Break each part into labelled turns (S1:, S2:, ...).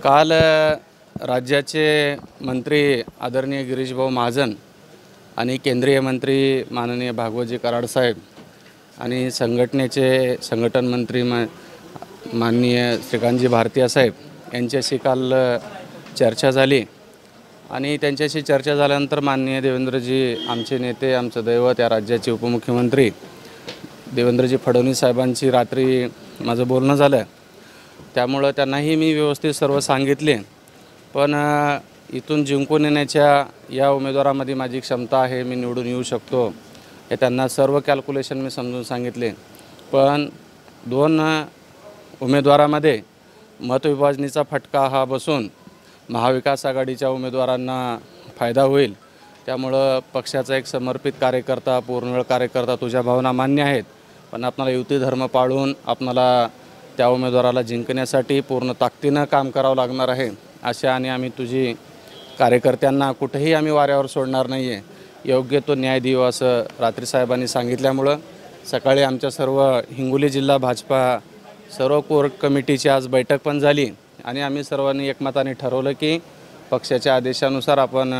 S1: काल राज्याचे मंत्री आदरणीय गिरीश भाऊ महाजन आणि केंद्रीय मंत्री माननीय भागवतजी कराड साहेब आणि संघटनेचे संघटन मंत्री माननीय श्रीकांतजी भारतीय साहेब यांच्याशी काल चर्चा झाली आणि त्यांच्याशी चर्चा झाल्यानंतर माननीय देवेंद्रजी आमचे नेते, आमचं दैवत, या राज्याचे उपमुख्यमंत्री देवेंद्रजी फडणवीस साहेबांची रात्री माझं बोलणं झालं। त्यामुळे त्यांनाही मी व्यवस्थित सर्व सांगितले, पण इथून जिंकून येण्याच्या या उमेदवारामध्ये माझी क्षमता आहे, मी निवडून येऊ शकतो हे त्यांना सर्व कॅल्क्युलेशन मी समजून सांगितले। पण दोन उमेदवारामध्ये मतविभाजनीचा फटका हा बसून महाविकास आघाडीच्या उमेदवारांना फायदा होईल। त्यामुळे पक्षाचा एक समर्पित कार्यकर्ता, पूर्णवेळ कार्यकर्ता, तुझ्या भावना मान्य आहेत, पण आपल्याला युती धर्म पाळून आपल्याला त्या उमेदवाराला जिंकण्यासाठी पूर्ण ताकदीनं काम करावं लागणार आहे। अशा आणि आम्ही तुझी कार्यकर्त्यांना कुठेही आम्ही वाऱ्यावर सोडणार नाही आहे, योग्य तो न्याय देऊ असं रात्री साहेबांनी सांगितल्यामुळं सकाळी आमच्या सर्व हिंगोली जिल्हा भाजपा सर्व कोर कमिटीची आज बैठक पण झाली आणि आम्ही सर्वांनी एकमताने ठरवलं की पक्षाच्या आदेशानुसार आपण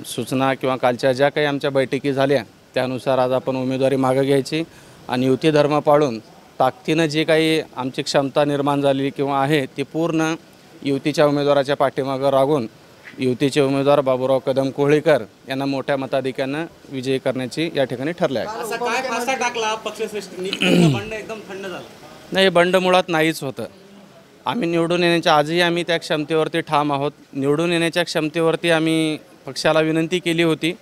S1: सूचना किंवा कालच्या ज्या काही आमच्या बैठकी झाल्या त्यानुसार आज आपण उमेदवारी मागे घ्यायची आणि युती धर्म पाळून ताकदीनं जी काही आमची क्षमता निर्माण झाली किंवा आहे ती पूर्ण युतीच्या उमेदवाराच्या पाठीमागं राहून युतीचे उमेदवार बाबूराव कदम कोहळीकर यांना मोठ्या मताधिक्यानं विजयी करण्याची या ठिकाणी ठरले आहे।
S2: असा काय फासा टाकला पक्षश्रेष्ठींनी? बंड एकदम थंड झालं
S1: नाही, बंड मुळात नाहीच होतं। आम्ही निवडून येण्याच्या आजही आम्ही त्या क्षमतेवरती ठाम आहोत। निवडून येण्याच्या क्षमतेवरती आम्ही पक्षाला विनंती केली होती,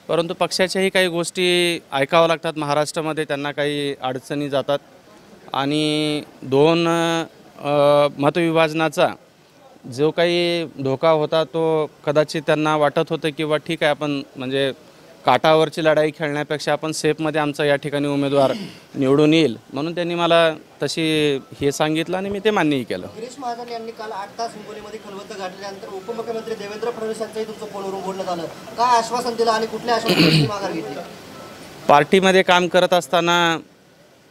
S1: परंतु पक्षाच्याही काही गोष्टी ऐकाव्या लागतात। महाराष्ट्रामध्ये त्यांना काही अडचणी जातात आणि दोन मतविभाजनाचा जो काही धोका होता तो कदाचित त्यांना वाटत होतं किंवा ठीक आहे, आपण म्हणजे काटावरची लढाई खेळण्यापेक्षा आपण सेफमध्ये आमचा या ठिकाणी उमेदवार निवडून येईल म्हणून त्यांनी मला तशी हे सांगितलं आणि मी ते मान्यही केलं।
S3: गिरीश महाजन यांनी काल 8 तास हिंगोलीमध्ये खलबत्ता गाठल्यानंतर उपमुख्यमंत्री देवेंद्र फडणवीस यांचंही तुमचं फोनवरून बोलणं झालं, काय आश्वासन दिलं आणि कुठल्या आश्वासनाची माघार घेतली?
S1: पार्टीमध्ये काम करत असताना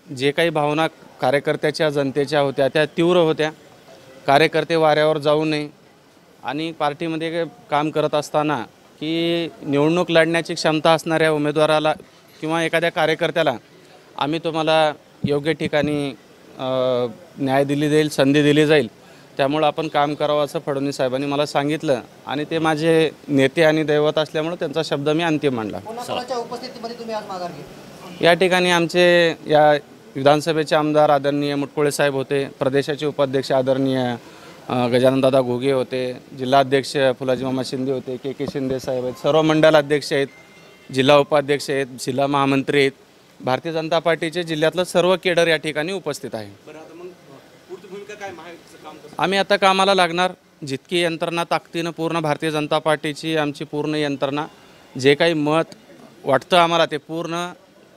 S1: जे काही भावना कार्यकर्त्याच्या जनतेच्या होत्या त्या तीव्र होत्या। कार्यकर्ते वाऱ्यावर जाऊ नये आणि पार्टीमध्ये काम करत असताना की निवडणूक लढण्याची क्षमता असणाऱ्या उमेदवाराला किंवा एखाद्या कार्यकर्त्याला आम्ही तुम्हाला योग्य ठिकाणी न्याय दिली जाईल, संधी दिली जाईल, त्यामुळे आपण काम करावं असं फडणवीस साहेबांनी मला सांगितलं आणि ते माझे नेते आणि दैवत असल्यामुळे त्यांचा शब्द मी अंतिम मानला।
S3: कोणाच्या उपस्थितीमध्ये तुम्ही आज माघार घेतली?
S1: या ठिकाणी आमचे या विधानसभेचे आमदार आदरणीय मुटकुळे साहेब होते, प्रदेशाचे उपाध्यक्ष आदरणीय गजाननदादा घोगे होते, जिल्हाध्यक्ष फुलाजी मामा शिंदे होते, के शिंदे साहेब आहेत, सर्व मंडल अध्यक्ष आहेत, जिल्हा उपाध्यक्ष आहेत, जिल्हा महामंत्री आहेत, भारतीय जनता पार्टीचे जिल्ह्यातलं सर्व केडर या ठिकाणी उपस्थित आहे। आम्ही आता कामाला लागणार। जितकी यंत्रणा ताकदीनं पूर्ण भारतीय जनता पार्टीची आमची पूर्ण यंत्रणा जे काही मत वाटतं आम्हाला ते पूर्ण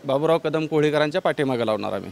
S1: बाबूराव कदम कोहळीकरांच्या पाठीमागे लावणार आम्ही।